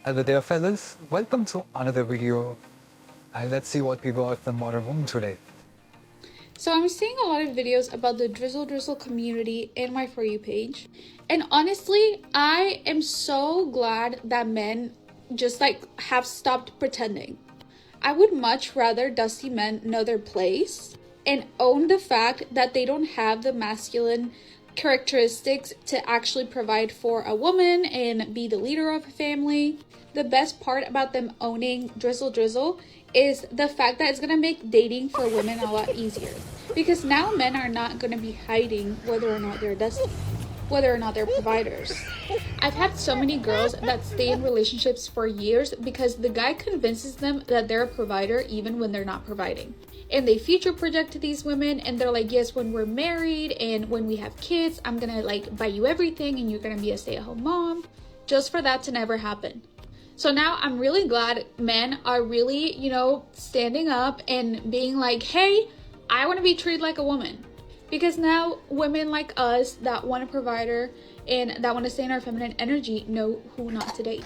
Hello there fellas, welcome to another video and let's see what we got from modern woman today. So I'm seeing a lot of videos about the Drizzle community in my For You page. And honestly, I am so glad that men just have stopped pretending. I would much rather dusty men know their place and own the fact that they don't have the masculine characteristics to actually provide for a woman and be the leader of a family. The best part about them owning Drizzle is the fact that it's going to make dating for women a lot easier. Because now men are not going to be hiding whether or not they're dusty, whether or not they're providers. I've had so many girls that stay in relationships for years because the guy convinces them that they're a provider even when they're not providing. And they future project to these women and they're like, yes, when we're married and when we have kids, I'm gonna buy you everything and you're gonna be a stay-at-home mom, just for that to never happen. So now I'm really glad men are really, standing up and being like, hey, I want to be treated like a woman. Because now women like us that want a provider and that want to stay in our feminine energy know who not to date.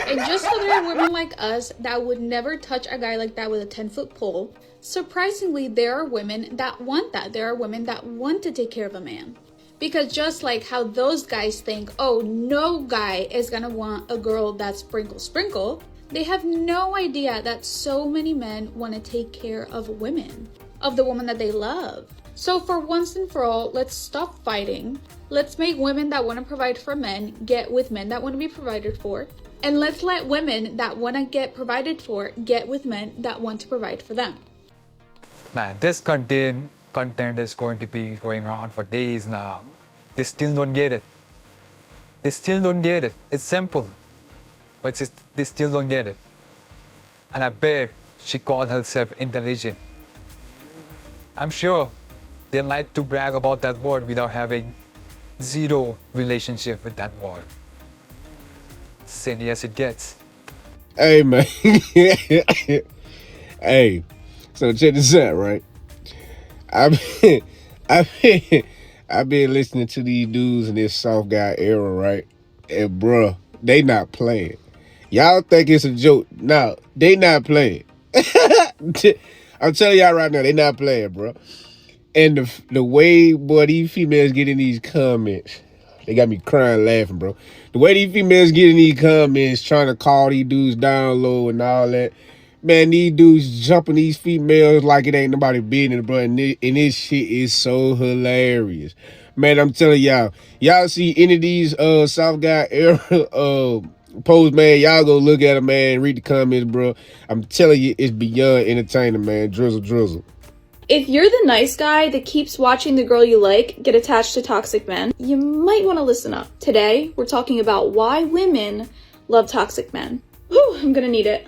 And just so there are women like us that would never touch a guy like that with a 10-foot pole, surprisingly, there are women that want that. There are women that want to take care of a man. Because just like how those guys think, oh, no guy is gonna want a girl that's sprinkle, they have no idea that so many men want to take care of women, of the woman that they love. So for once and for all, let's stop fighting. Let's make women that want to provide for men get with men that want to be provided for. And let's let women that want to get provided for get with men that want to provide for them. Man, this content is going to be going on for days now. They still don't get it. They still don't get it. It's simple, but they still don't get it. And I bet she called herself intelligent. I'm sure they like to brag about that word without having zero relationship with that word. Silly as it gets. Hey man, hey. So check this out, right? I've been, I've been, I've been listening to these dudes in this soft guy era, right? And bruh, they not playing. Y'all think it's a joke? No, they not playing. I'm telling y'all right now, they not playing, bro. And the way, boy, these females get in these comments, they got me crying laughing, bro. The way these females get in these comments trying to call these dudes down low and all that. Man, these dudes jumping these females like it ain't nobody business, bro. And this shit is so hilarious. Man, I'm telling y'all see any of these South guy era posts, man, y'all go look at them, man, read the comments, bro. I'm telling you, it's beyond entertaining, man. Drizzle. If you're the nice guy that keeps watching the girl you like get attached to toxic men, you might want to listen up. Today, we're talking about why women love toxic men. Whew, I'm gonna need it.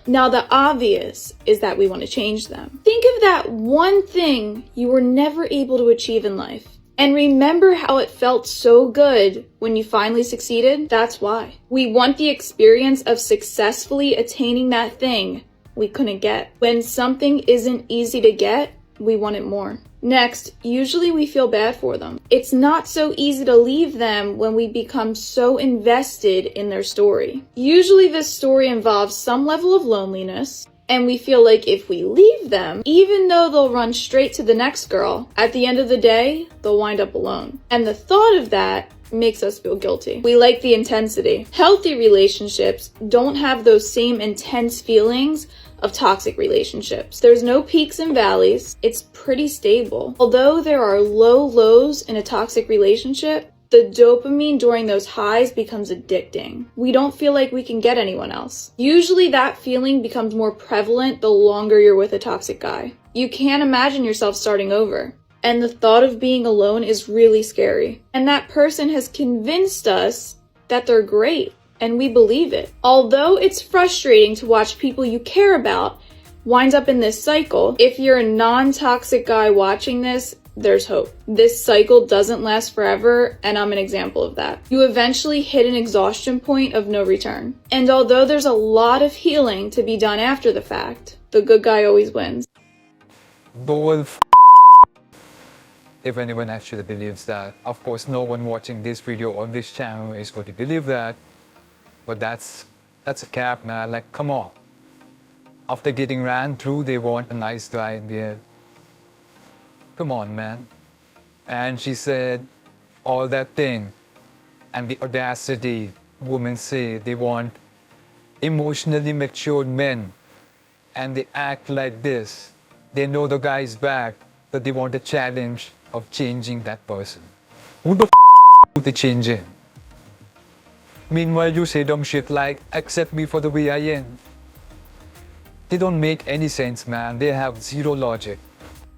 Now, the obvious is that we want to change them. Think of that one thing you were never able to achieve in life. And remember how it felt so good when you finally succeeded? That's why. We want the experience of successfully attaining that thing we couldn't get. When something isn't easy to get, we want it more. Next, usually we feel bad for them. It's not so easy to leave them when we become so invested in their story. Usually this story involves some level of loneliness, and we feel like if we leave them, even though they'll run straight to the next girl, at the end of the day, they'll wind up alone. And the thought of that makes us feel guilty. We like the intensity. Healthy relationships don't have those same intense feelings of toxic relationships. There's no peaks and valleys. It's pretty stable. Although there are low lows in a toxic relationship, the dopamine during those highs becomes addicting. We don't feel like we can get anyone else. Usually that feeling becomes more prevalent the longer you're with a toxic guy. You can't imagine yourself starting over. And the thought of being alone is really scary. And that person has convinced us that they're great. And we believe it. Although it's frustrating to watch people you care about wind up in this cycle, if you're a non-toxic guy watching this, there's hope. This cycle doesn't last forever, and I'm an example of that. You eventually hit an exhaustion point of no return. And although there's a lot of healing to be done after the fact, the good guy always wins. If anyone actually believes that, of course no one watching this video on this channel is going to believe that. But that's a cap, man. Like, come on. After getting ran through, they want a nice guy in the end. Come on, man. And she said all that thing, and the audacity women say they want emotionally matured men, and they act like this. They know the guy's back, but they want a challenge of changing that person. Who the do they change in? Meanwhile, you say dumb shit like, accept me for the way I am. They don't make any sense, man. They have zero logic.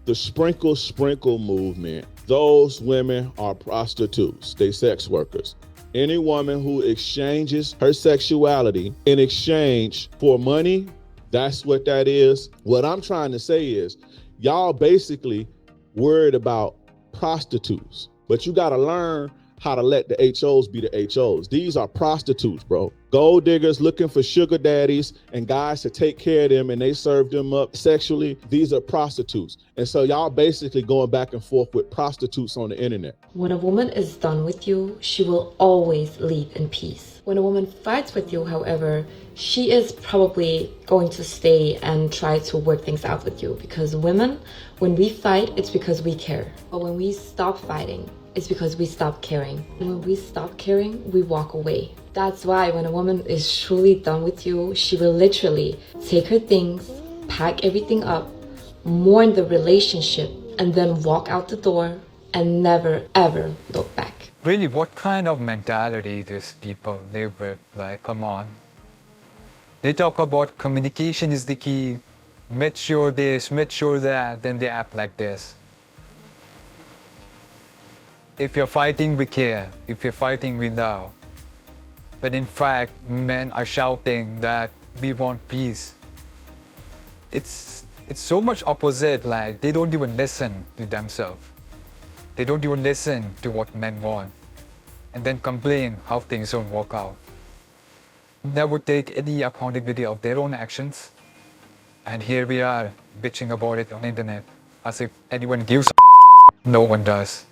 The sprinkle movement, those women are prostitutes. They sex workers. Any woman who exchanges her sexuality in exchange for money, that's what that is. What I'm trying to say is, y'all basically worried about prostitutes, but you got to learn how to let the HOs be the HOs. These are prostitutes, bro. Gold diggers looking for sugar daddies and guys to take care of them, and they serve them up sexually. These are prostitutes. And so y'all basically going back and forth with prostitutes on the internet. When a woman is done with you, she will always leave in peace. When a woman fights with you, however, she is probably going to stay and try to work things out with you, because women, when we fight, it's because we care. But when we stop fighting, it's because we stop caring. And when we stop caring, we walk away. That's why when a woman is truly done with you, she will literally take her things, pack everything up, mourn the relationship, and then walk out the door and never ever look back. Really, what kind of mentality these people live with? Like, come on. They talk about communication is the key, mature this, mature that, then they act like this. If you're fighting, we care. If you're fighting, we know. But in fact, men are shouting that we want peace. It's so much opposite, like they don't even listen to themselves. They don't even listen to what men want, and then complain how things don't work out. Never take any accountability of their own actions. And here we are, bitching about it on the internet, as if anyone gives a no one does.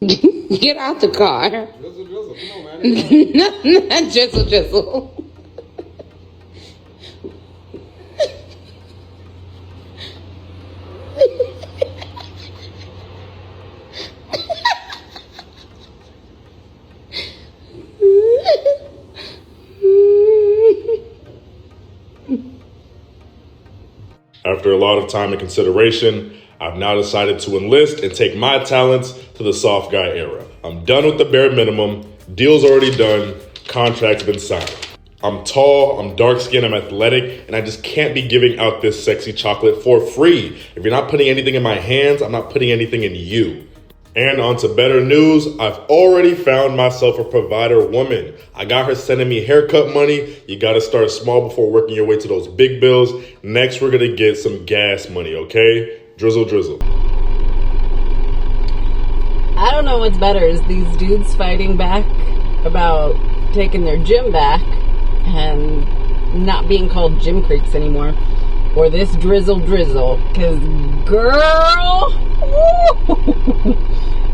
Get out the car. Drizzle, come on, man. Not Drizzle. After a lot of time and consideration, I've now decided to enlist and take my talents to the soft guy era. I'm done with the bare minimum. Deal's already done. Contract's been signed. I'm tall, I'm dark-skinned, I'm athletic, and I just can't be giving out this sexy chocolate for free. If you're not putting anything in my hands, I'm not putting anything in you. And on to better news, I've already found myself a provider woman. I got her sending me haircut money. You gotta start small before working your way to those big bills. Next, we're gonna get some gas money, okay? Drizzle. I don't know what's better, is these dudes fighting back about taking their gym back and not being called gym creeps anymore, or this drizzle, because girl,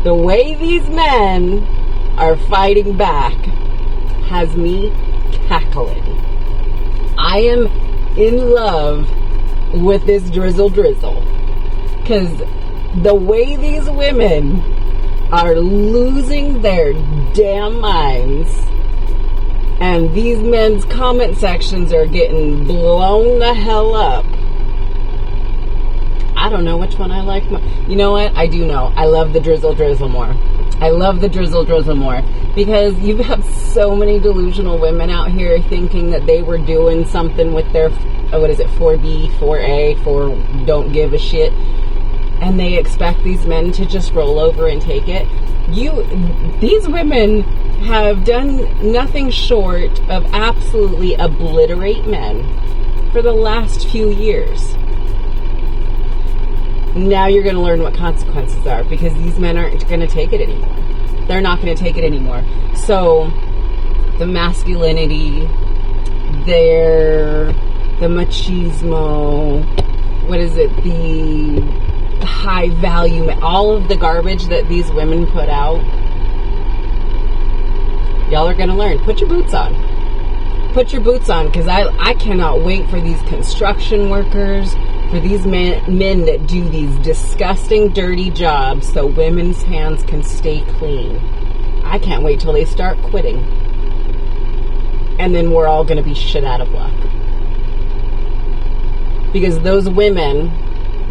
the way these men are fighting back has me cackling. I am in love with this drizzle, because the way these women are losing their damn minds, and these men's comment sections are getting blown the hell up. I don't know which one I like more. You know what? I do know. I love the drizzle more. I love the drizzle more, because you have so many delusional women out here thinking that they were doing something with their, 4B, 4A, for don't give a shit. And they expect these men to just roll over and take it. These women have done nothing short of absolutely obliterate men for the last few years. Now you're going to learn what consequences are, because these men aren't going to take it anymore. They're not going to take it anymore. So the masculinity, the machismo, the high value, all of the garbage that these women put out, Y'all are gonna learn. Put your boots on. Put your boots on, because I cannot wait for these construction workers, for these men that do these disgusting, dirty jobs so women's hands can stay clean. I can't wait till they start quitting. And then we're all gonna be shit out of luck. Because those women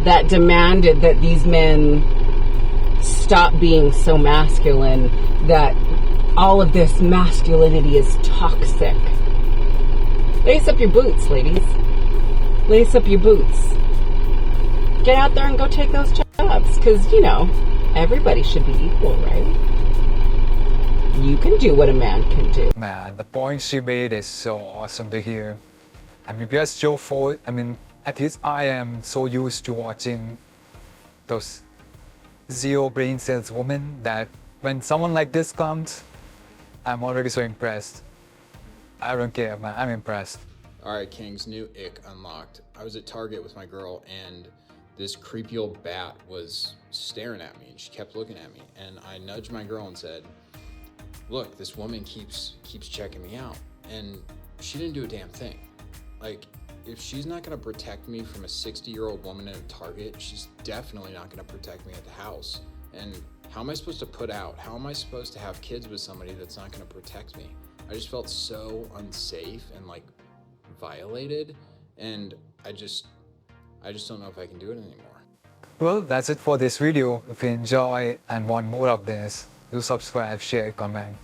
that demanded that these men stop being so masculine, that all of this masculinity is toxic. Lace up your boots, ladies. Lace up your boots. Get out there and go take those jobs. Because, you know, everybody should be equal, right? You can do what a man can do. Man, the point she made is so awesome to hear. I mean, just Joe Ford, I mean, at least I am so used to watching those zero brain cells women that when someone like this comes, I'm already so impressed. I don't care, man. I'm impressed. Alright, Kings, new ick unlocked. I was at Target with my girl and this creepy old bat was staring at me and she kept looking at me. And I nudged my girl and said, look, this woman keeps checking me out. And she didn't do a damn thing. Like, if she's not gonna protect me from a 60-year-old woman at a Target, she's definitely not gonna protect me at the house. And how am I supposed to put out? How am I supposed to have kids with somebody that's not gonna protect me? I just felt so unsafe and like violated, and I just don't know if I can do it anymore. Well, that's it for this video. If you enjoy and want more of this, do subscribe, share, comment,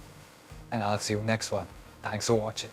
and I'll see you next one. Thanks for watching.